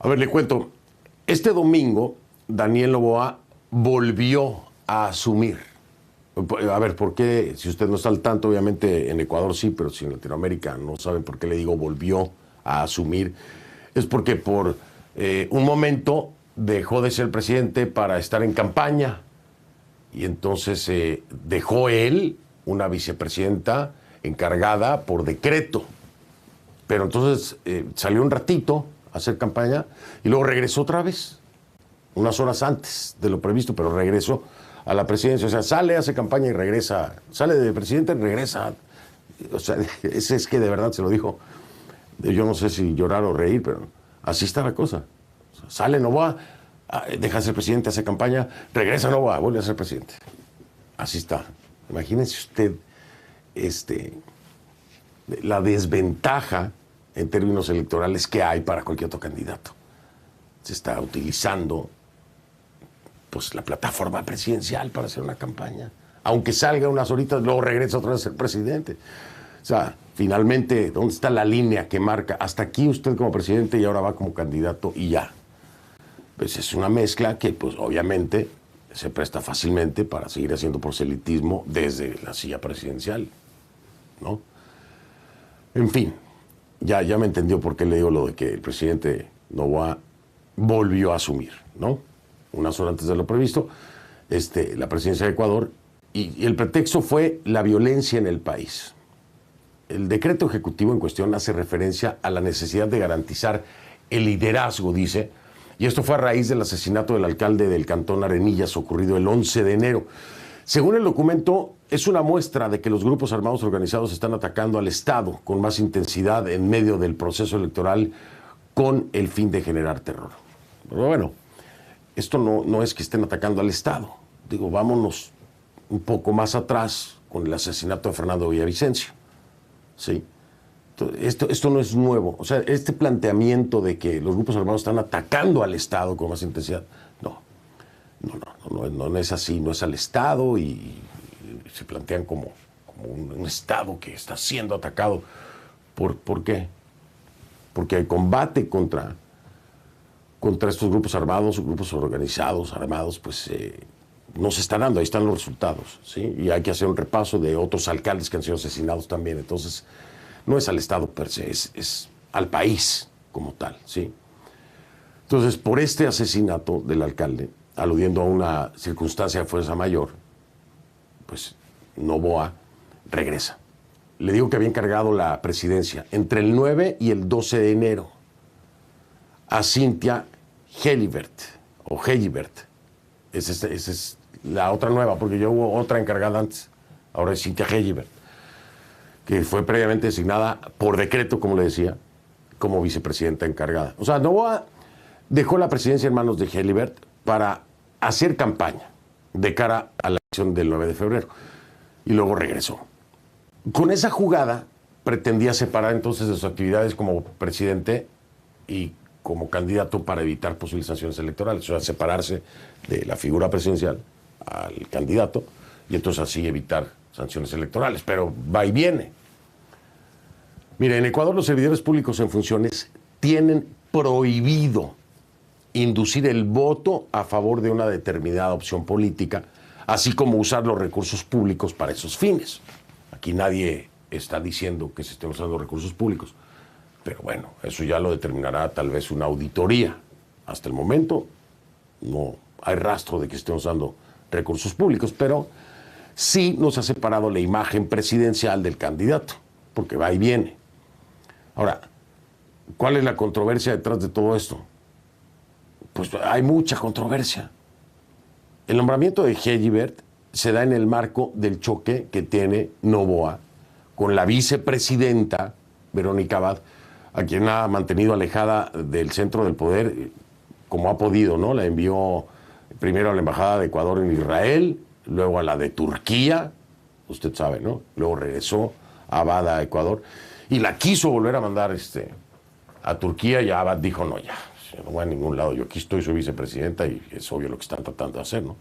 A ver, le cuento. Este domingo, Daniel Noboa volvió a asumir. A ver, ¿por qué? Si usted no está al tanto, obviamente en Ecuador sí, pero si en Latinoamérica no saben por qué le digo volvió a asumir. Es porque por un momento dejó de ser presidente para estar en campaña y entonces dejó él una vicepresidenta encargada por decreto. Pero entonces salió un ratito a hacer campaña y luego regresó otra vez, unas horas antes de lo previsto, pero regresó a la presidencia. O sea, sale, hace campaña y regresa, sale de presidente y regresa. O sea, es que de verdad se lo dijo. Yo no sé si llorar o reír, pero así está la cosa. O sea, sale Noboa, deja de ser presidente, hace campaña, regresa Noboa, vuelve a ser presidente. Así está. Imagínense usted la desventaja en términos electorales que hay para cualquier otro candidato. Se está utilizando pues la plataforma presidencial para hacer una campaña. Aunque salga unas horitas, luego regresa otra vez a ser presidente. O sea, finalmente, ¿dónde está la línea que marca? Hasta aquí usted como presidente y ahora va como candidato y ya. Pues es una mezcla que, pues obviamente, se presta fácilmente para seguir haciendo proselitismo desde la silla presidencial, ¿no? En fin, ya me entendió por qué le digo lo de que el presidente Noboa volvió a asumir, ¿no? Unas horas antes de lo previsto, la presidencia de Ecuador, y el pretexto fue la violencia en el país. El decreto ejecutivo en cuestión hace referencia a la necesidad de garantizar el liderazgo, dice, y esto fue a raíz del asesinato del alcalde del Cantón Arenillas ocurrido el 11 de enero. Según el documento, es una muestra de que los grupos armados organizados están atacando al Estado con más intensidad en medio del proceso electoral con el fin de generar terror. Pero bueno, esto no es que estén atacando al Estado. Digo, vámonos un poco más atrás con el asesinato de Fernando Villavicencio. ¿Sí? Esto no es nuevo. O sea, este planteamiento de que los grupos armados están atacando al Estado con más intensidad, no es así. No es al Estado y se plantean como un Estado que está siendo atacado. ¿Por qué? Porque el combate contra estos grupos armados, grupos organizados, armados, pues no se está dando. Ahí están los resultados, ¿sí? Y hay que hacer un repaso de otros alcaldes que han sido asesinados también. Entonces, no es al Estado per se, es al país como tal, ¿sí? Entonces, por este asesinato del alcalde, aludiendo a una circunstancia de fuerza mayor, pues Noboa regresa. Le digo que había encargado la presidencia entre el 9 y el 12 de enero a Cynthia Gelibert, o Gelibert. Esa es la otra nueva, porque yo hubo otra encargada antes. Ahora es Cynthia Gelibert, que fue previamente designada por decreto, como le decía, como vicepresidenta encargada. O sea, Noboa dejó la presidencia en manos de Gelibert para hacer campaña de cara a la elección del 9 de febrero. Y luego regresó. Con esa jugada pretendía separar entonces de sus actividades como presidente y como candidato para evitar posibles sanciones electorales. O sea, separarse de la figura presidencial al candidato y entonces así evitar sanciones electorales. Pero va y viene. Mire, en Ecuador los servidores públicos en funciones tienen prohibido inducir el voto a favor de una determinada opción política, así como usar los recursos públicos para esos fines. Aquí nadie está diciendo que se estén usando recursos públicos, pero bueno, eso ya lo determinará tal vez una auditoría. Hasta el momento no hay rastro de que estén usando recursos públicos, pero sí nos ha separado la imagen presidencial del candidato, porque va y viene. Ahora, ¿cuál es la controversia detrás de todo esto? Pues hay mucha controversia. El nombramiento de Gelibert se da en el marco del choque que tiene Noboa con la vicepresidenta Verónica Abad, a quien ha mantenido alejada del centro del poder como ha podido, ¿no? La envió primero a la Embajada de Ecuador en Israel, luego a la de Turquía, usted sabe, ¿no? Luego regresó Abad a Ecuador y la quiso volver a mandar a Turquía y Abad dijo, no, ya, yo no voy a ningún lado, yo aquí estoy, soy vicepresidenta y es obvio lo que están tratando de hacer, ¿no?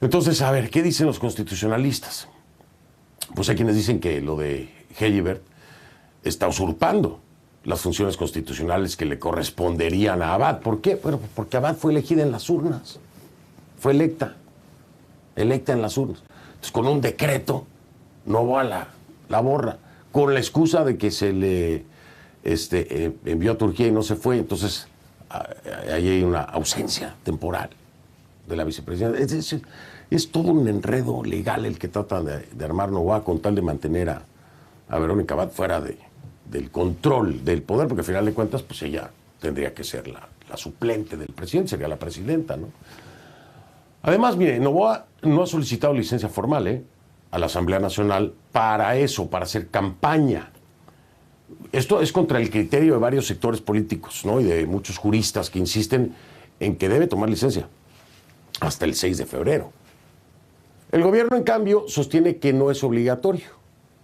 Entonces, a ver, ¿qué dicen los constitucionalistas? Pues hay quienes dicen que lo de Gelibert está usurpando las funciones constitucionales que le corresponderían a Abad. ¿Por qué? Bueno, porque Abad fue elegida en las urnas, fue electa en las urnas. Entonces, con un decreto, Noboa la borra, con la excusa de que se le envió a Turquía y no se fue. Entonces, ahí hay una ausencia temporal de la vicepresidenta. Es todo un enredo legal el que trata de armar Noboa con tal de mantener a Verónica Abad fuera del control del poder, porque al final de cuentas, pues ella tendría que ser la suplente del presidente, sería la presidenta, ¿no? Además, mire, Noboa no ha solicitado licencia formal a la Asamblea Nacional para eso, para hacer campaña. Esto es contra el criterio de varios sectores políticos, ¿no? Y de muchos juristas que insisten en que debe tomar licencia hasta el 6 de febrero. El gobierno, en cambio, sostiene que no es obligatorio.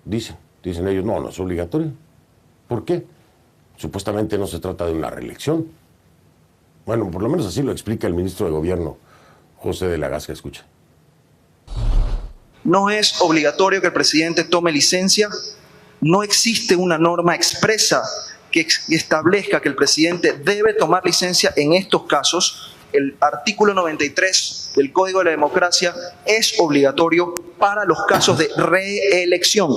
Dicen ellos, no es obligatorio. ¿Por qué? Supuestamente no se trata de una reelección. Bueno, por lo menos así lo explica el ministro de Gobierno, José de la Gasca. Escucha. No es obligatorio que el presidente tome licencia. No existe una norma expresa que establezca que el presidente debe tomar licencia en estos casos. El artículo 93 del Código de la Democracia es obligatorio para los casos de reelección.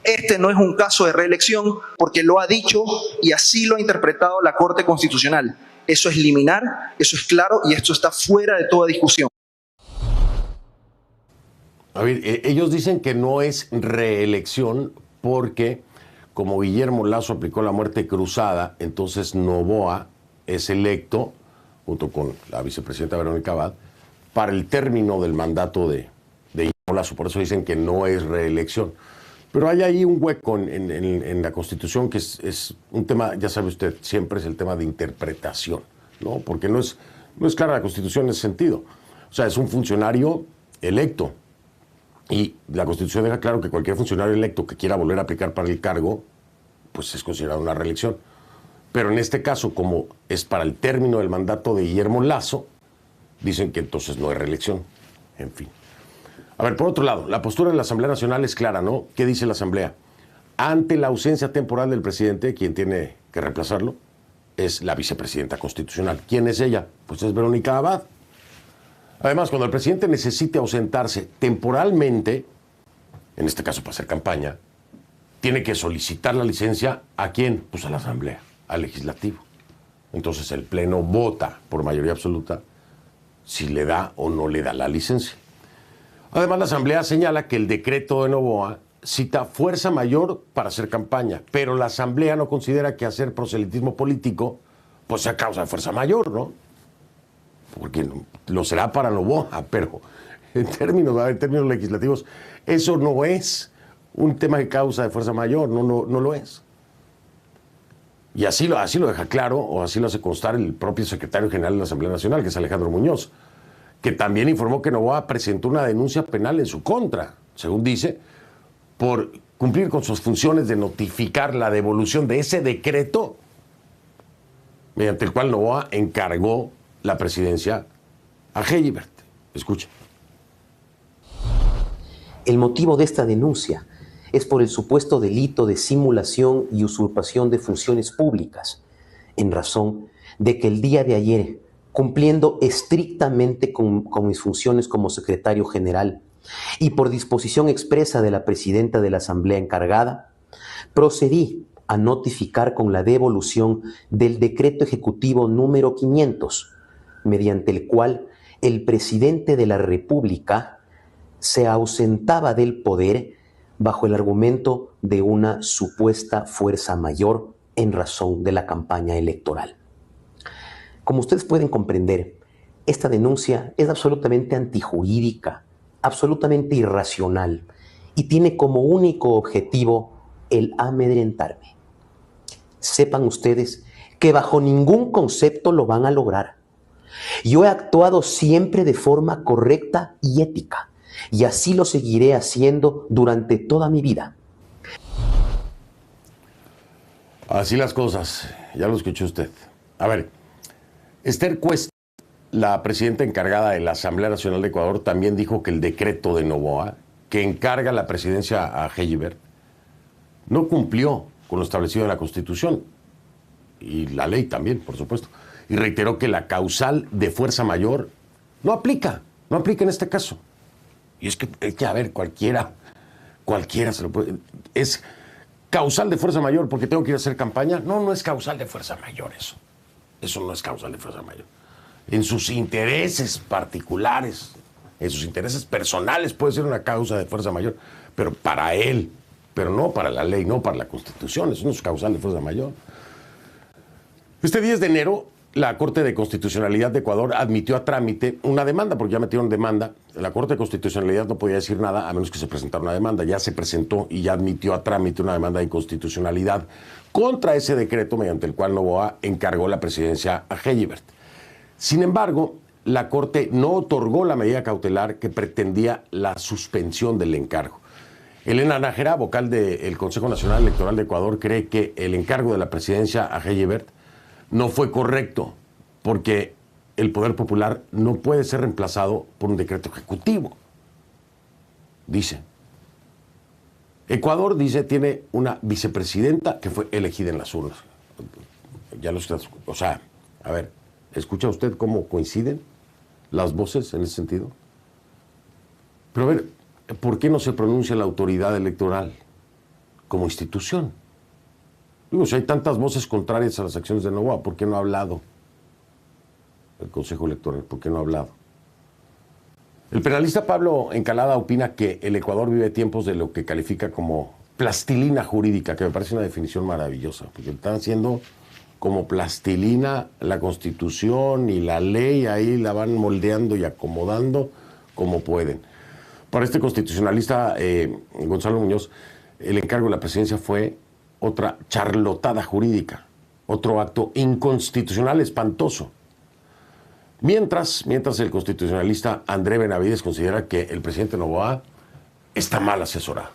Este no es un caso de reelección porque lo ha dicho y así lo ha interpretado la Corte Constitucional. Eso es liminar, eso es claro y esto está fuera de toda discusión. A ver, ellos dicen que no es reelección porque como Guillermo Lasso aplicó la muerte cruzada, entonces Noboa es electo, junto con la vicepresidenta Verónica Abad, para el término del mandato de Guillermo Lasso. Por eso dicen que no es reelección. Pero hay ahí un hueco en la Constitución que es un tema, ya sabe usted, siempre es el tema de interpretación, ¿no? Porque no es clara la Constitución en ese sentido. O sea, es un funcionario electo. Y la Constitución deja claro que cualquier funcionario electo que quiera volver a aplicar para el cargo, pues es considerado una reelección. Pero en este caso, como es para el término del mandato de Guillermo Lasso, dicen que entonces no es reelección. En fin. A ver, por otro lado, la postura de la Asamblea Nacional es clara, ¿no? ¿Qué dice la Asamblea? Ante la ausencia temporal del presidente, quien tiene que reemplazarlo es la vicepresidenta constitucional. ¿Quién es ella? Pues es Verónica Abad. Además, cuando el presidente necesite ausentarse temporalmente, en este caso para hacer campaña, tiene que solicitar la licencia ¿a quién? Pues a la Asamblea, al Legislativo. Entonces el Pleno vota por mayoría absoluta si le da o no le da la licencia. Además, la Asamblea señala que el decreto de Noboa cita fuerza mayor para hacer campaña, pero la Asamblea no considera que hacer proselitismo político pues sea causa de fuerza mayor, ¿no? Porque lo será para Noboa, pero en términos legislativos, eso no es un tema de causa de fuerza mayor, no lo es. Y así lo deja claro, o así lo hace constar el propio secretario general de la Asamblea Nacional, que es Alejandro Muñoz, que también informó que Noboa presentó una denuncia penal en su contra, según dice, por cumplir con sus funciones de notificar la devolución de ese decreto mediante el cual Noboa encargó la presidencia a Hejibert. Escuche. El motivo de esta denuncia es por el supuesto delito de simulación y usurpación de funciones públicas, en razón de que el día de ayer, cumpliendo estrictamente con mis funciones como secretario general y por disposición expresa de la presidenta de la Asamblea encargada, procedí a notificar con la devolución del decreto ejecutivo número 500, mediante el cual el presidente de la República se ausentaba del poder bajo el argumento de una supuesta fuerza mayor en razón de la campaña electoral. Como ustedes pueden comprender, esta denuncia es absolutamente antijurídica, absolutamente irracional y tiene como único objetivo el amedrentarme. Sepan ustedes que bajo ningún concepto lo van a lograr. Yo he actuado siempre de forma correcta y ética, y así lo seguiré haciendo durante toda mi vida. Así las cosas, ya lo escuchó usted. A ver, Esther Cuesta, la presidenta encargada de la Asamblea Nacional de Ecuador, también dijo que el decreto de Noboa, que encarga la presidencia a Hejibert, no cumplió con lo establecido en la Constitución. y la ley también, por supuesto. Y reiteró que la causal de fuerza mayor no aplica en este caso. Y es que a ver, cualquiera se lo puede. ¿Es causal de fuerza mayor porque tengo que ir a hacer campaña? No, no es causal de fuerza mayor eso. Eso no es causal de fuerza mayor. En sus intereses particulares, en sus intereses personales puede ser una causa de fuerza mayor, pero para él, pero no para la ley, no para la Constitución, eso no es causal de fuerza mayor. Este 10 de enero, la Corte de Constitucionalidad de Ecuador admitió a trámite una demanda, porque ya metieron demanda. La Corte de Constitucionalidad no podía decir nada a menos que se presentara una demanda. Ya se presentó y ya admitió a trámite una demanda de inconstitucionalidad contra ese decreto mediante el cual Noboa encargó la presidencia a Heyibert. Sin embargo, la Corte no otorgó la medida cautelar que pretendía la suspensión del encargo. Elena Nájera, vocal del Consejo Nacional Electoral de Ecuador, cree que el encargo de la presidencia a Heyibert no fue correcto porque el poder popular no puede ser reemplazado por un decreto ejecutivo. Dice. Ecuador, dice, tiene una vicepresidenta que fue elegida en las urnas. Ya lo está, o sea, a ver, ¿escucha usted cómo coinciden las voces en ese sentido? Pero a ver, ¿por qué no se pronuncia la autoridad electoral como institución? Digo, si hay tantas voces contrarias a las acciones de Noboa, ¿por qué no ha hablado el Consejo Electoral? ¿Por qué no ha hablado? El penalista Pablo Encalada opina que el Ecuador vive tiempos de lo que califica como plastilina jurídica, que me parece una definición maravillosa, porque están haciendo como plastilina la Constitución y la ley, ahí la van moldeando y acomodando como pueden. Para este constitucionalista, Gonzalo Muñoz, el encargo de la presidencia fue otra charlotada jurídica, otro acto inconstitucional espantoso. Mientras el constitucionalista André Benavides considera que el presidente Noboa está mal asesorado.